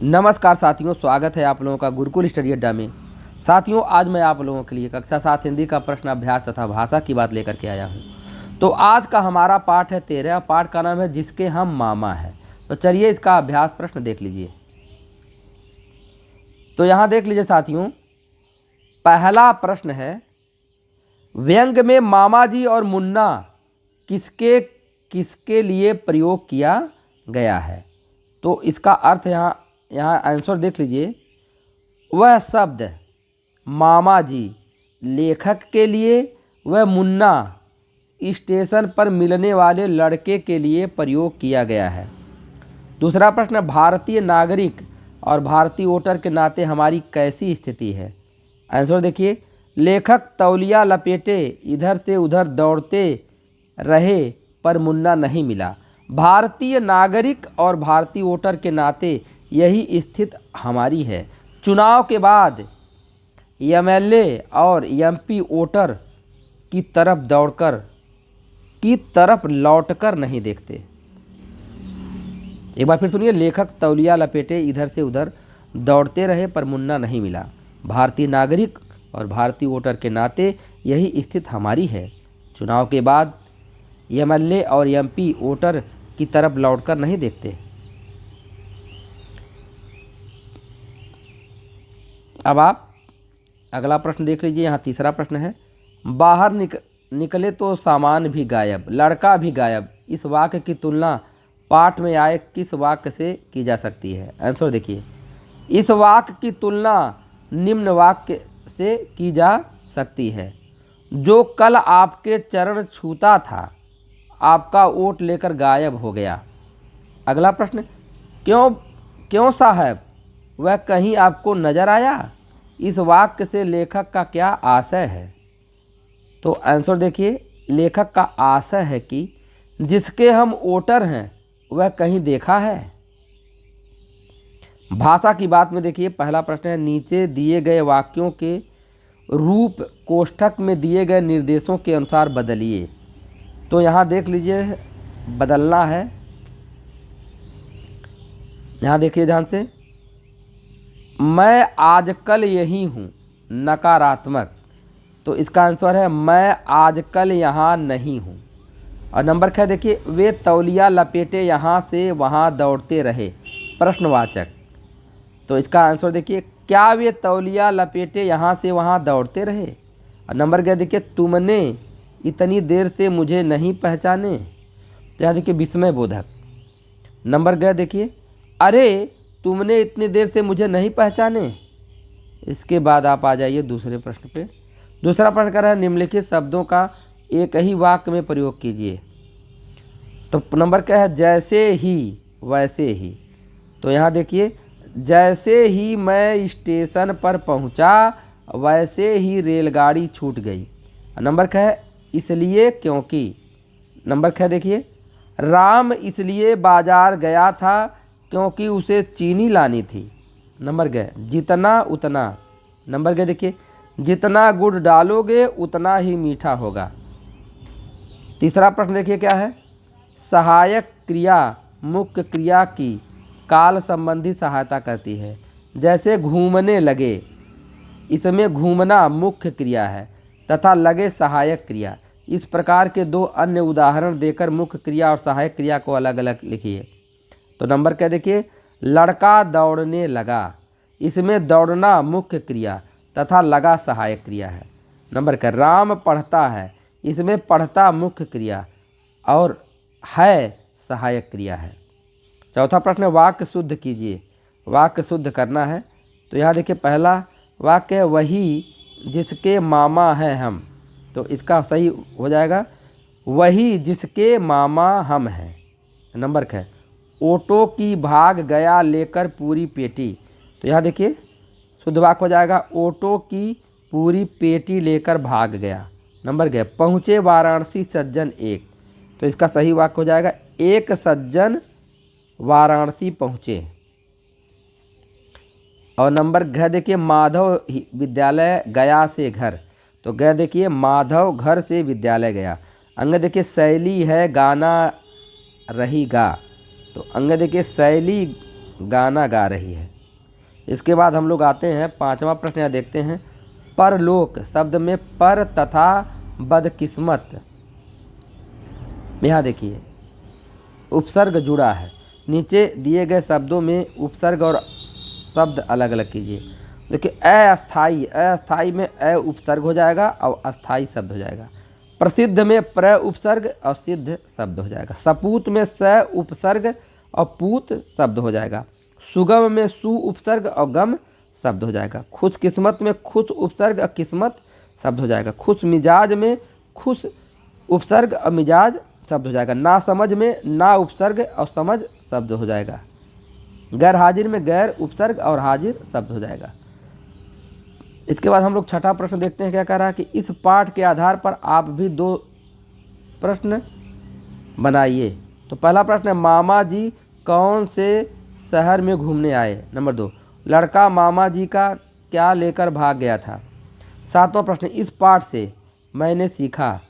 नमस्कार साथियों, स्वागत है आप लोगों का गुरुकुल स्टडी अड्डा में। साथियों, आज मैं आप लोगों के लिए कक्षा 7 हिंदी का प्रश्न अभ्यास तथा भाषा की बात लेकर के आया हूँ। तो आज का हमारा पाठ है 13। पाठ का नाम है जिसके हम मामा हैं। तो चलिए इसका अभ्यास प्रश्न देख लीजिए। तो यहाँ देख लीजिए साथियों, पहला प्रश्न है, व्यंग में मामा जी और मुन्ना किसके किसके लिए प्रयोग किया गया है। तो इसका अर्थ यहाँ आंसर देख लीजिए। वह शब्द मामा जी लेखक के लिए, वह मुन्ना स्टेशन पर मिलने वाले लड़के के लिए प्रयोग किया गया है। दूसरा प्रश्न, भारतीय नागरिक और भारतीय वोटर के नाते हमारी कैसी स्थिति है। आंसर देखिए, लेखक तौलिया लपेटे इधर से उधर दौड़ते रहे पर मुन्ना नहीं मिला। भारतीय नागरिक और भारतीय वोटर के नाते यही स्थिति हमारी है। चुनाव के बाद एमएलए और एमपी वोटर की तरफ लौटकर नहीं देखते। एक बार फिर सुनिए, लेखक तौलिया लपेटे इधर से उधर दौड़ते रहे पर मुन्ना नहीं मिला। भारतीय नागरिक और भारतीय वोटर के नाते यही स्थिति हमारी है। चुनाव के बाद एमएलए और एमपी वोटर की तरफ लौटकर नहीं देखते। अब आप अगला प्रश्न देख लीजिए। यहाँ तीसरा प्रश्न है, बाहर निकले तो सामान भी गायब, लड़का भी गायब। इस वाक्य की तुलना पाठ में आए किस वाक्य से की जा सकती है। आंसर देखिए, इस वाक्य की तुलना निम्न वाक्य से की जा सकती है। जो कल आपके चरण छूता था, आपका वोट लेकर गायब हो गया। अगला प्रश्न, क्यों साहब, वह कहीं आपको नजर आया। इस वाक्य से लेखक का क्या आशय है। तो आंसर देखिए, लेखक का आशय है कि जिसके हम वोटर हैं वह कहीं देखा है। भाषा की बात में देखिए, पहला प्रश्न है, नीचे दिए गए वाक्यों के रूप कोष्ठक में दिए गए निर्देशों के अनुसार बदलिए। तो यहाँ देख लीजिए, बदलना है। यहाँ देखिए ध्यान से, मैं आजकल यही हूँ, नकारात्मक। तो इसका आंसर है, मैं आजकल यहाँ नहीं हूँ। और नंबर क्या देखिए, वे तौलिया लपेटे यहाँ से वहाँ दौड़ते रहे, प्रश्नवाचक। तो इसका आंसर देखिए, क्या वे तौलिया लपेटे यहाँ से वहाँ दौड़ते रहे। और नंबर क्या देखिए, तुमने इतनी देर से मुझे नहीं पहचाने। तो यहाँ देखिए विस्मय बोधक। नंबर गया देखिए, अरे तुमने इतनी देर से मुझे नहीं पहचाने। इसके बाद आप आ जाइए दूसरे प्रश्न पे। दूसरा प्रश्न कर रहा है, निम्नलिखित शब्दों का एक ही वाक्य में प्रयोग कीजिए। तो नंबर क्या है, जैसे ही वैसे ही। तो यहाँ देखिए, जैसे ही मैं स्टेशन पर पहुँचा वैसे ही रेलगाड़ी छूट गई। नंबर क्या है, इसलिए क्योंकि। नंबर क्या देखिए, राम इसलिए बाजार गया था क्योंकि उसे चीनी लानी थी। नंबर गए, जितना उतना। नंबर गए देखिए, जितना गुड़ डालोगे उतना ही मीठा होगा। तीसरा प्रश्न देखिए क्या है, सहायक क्रिया मुख्य क्रिया की काल संबंधी सहायता करती है। जैसे घूमने लगे, इसमें घूमना मुख्य क्रिया है तथा लगे सहायक क्रिया। इस प्रकार के दो अन्य उदाहरण देकर मुख्य क्रिया और सहायक क्रिया को अलग अलग लिखिए। तो नंबर क्या देखिए, लड़का दौड़ने लगा, इसमें दौड़ना मुख्य क्रिया तथा लगा सहायक क्रिया है। नंबर क्या, राम पढ़ता है, इसमें पढ़ता मुख्य क्रिया और है सहायक क्रिया है। चौथा प्रश्न, वाक्य शुद्ध कीजिए। वाक्य शुद्ध करना है। तो यहाँ देखिए, पहला वाक्य है, वही जिसके मामा हैं हम। तो इसका सही हो जाएगा, वही जिसके मामा हम हैं। नंबर क्या है, ऑटो की भाग गया लेकर पूरी पेटी। तो यहाँ देखिए शुद्ध वाक्य हो जाएगा, ऑटो की पूरी पेटी लेकर भाग गया। नंबर क्या है, पहुँचे वाराणसी सज्जन एक। तो इसका सही वाक्य हो जाएगा, एक सज्जन वाराणसी पहुँचे। और नंबर घ देखिए, माधव विद्यालय गया से घर। तो गया देखिए, माधव घर से विद्यालय गया। अंग देखिए, शैली है गाना रही गा। तो अंग देखिए, शैली गाना गा रही है। इसके बाद हम लोग आते हैं 5वां प्रश्न, यहाँ देखते हैं। परलोक शब्द में पर तथा बदकिस्मत, यहाँ देखिए उपसर्ग जुड़ा है। नीचे दिए गए शब्दों में उपसर्ग और शब्द अलग अलग कीजिए। देखिए अस्थाई, अस्थाई में अ उपसर्ग हो जाएगा और अस्थाई शब्द हो जाएगा। प्रसिद्ध में प्र उपसर्ग और सिद्ध शब्द हो जाएगा। सपूत में स उपसर्ग और पूत शब्द हो जाएगा। सुगम में सु उपसर्ग और गम शब्द हो जाएगा। खुशकिस्मत में खुश उपसर्ग और किस्मत शब्द हो जाएगा। खुश मिजाज में खुश उपसर्ग और मिजाज शब्द हो जाएगा। ना समझ में ना उपसर्ग और समझ शब्द हो जाएगा। गैर हाजिर में गैर उपसर्ग और हाजिर शब्द हो जाएगा। इसके बाद हम लोग 6ठा प्रश्न देखते हैं, क्या कह रहा है कि इस पाठ के आधार पर आप भी 2 प्रश्न बनाइए। तो पहला प्रश्न है, मामा जी कौन से शहर में घूमने आए। नंबर 2, लड़का मामा जी का क्या लेकर भाग गया था। 7वां प्रश्न, इस पाठ से मैंने सीखा।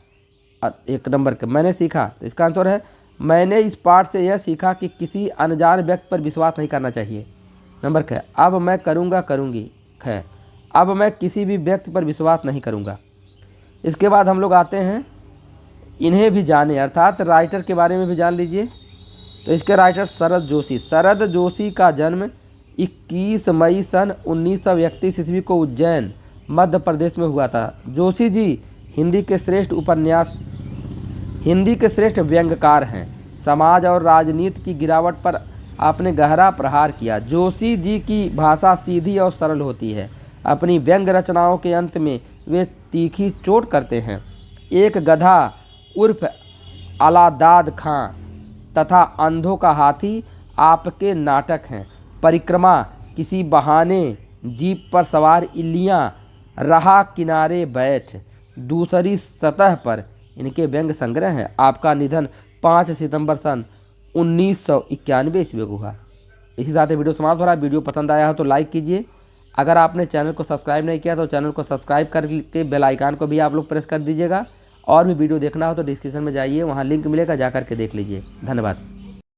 1 नंबर का मैंने सीखा, तो इसका आंसर है मैंने इस पाठ से यह सीखा कि किसी अनजान व्यक्ति पर विश्वास नहीं करना चाहिए। नंबर ख, अब मैं करूँगा करूँगी। ख, अब मैं किसी भी व्यक्ति पर विश्वास नहीं करूँगा। इसके बाद हम लोग आते हैं इन्हें भी जाने, अर्थात राइटर के बारे में भी जान लीजिए। तो इसके राइटर शरद जोशी। शरद जोशी का जन्म 21 मई सन 1931 ईस्वी को उज्जैन मध्य प्रदेश में हुआ था। जोशी जी हिंदी के श्रेष्ठ व्यंग्यकार हैं। समाज और राजनीति की गिरावट पर आपने गहरा प्रहार किया। जोशी जी की भाषा सीधी और सरल होती है। अपनी व्यंग्य रचनाओं के अंत में वे तीखी चोट करते हैं। एक गधा उर्फ अलादाद खां तथा अंधों का हाथी आपके नाटक हैं। परिक्रमा, किसी बहाने, जीप पर सवार इल्लियाँ, रहा किनारे बैठ, दूसरी सतह पर, इनके व्यंग्य संग्रह हैं। आपका निधन 5 सितंबर सन 1991 ईस्वी को हुआ। इसी साथ वीडियो समाप्त हो रहा है। वीडियो पसंद आया हो तो लाइक कीजिए। अगर आपने चैनल को सब्सक्राइब नहीं किया तो चैनल को सब्सक्राइब करके बेल आइकन को भी आप लोग प्रेस कर दीजिएगा। और भी वीडियो देखना हो तो डिस्क्रिप्शन में जाइए, वहाँ लिंक मिलेगा, जा कर के देख लीजिए। धन्यवाद।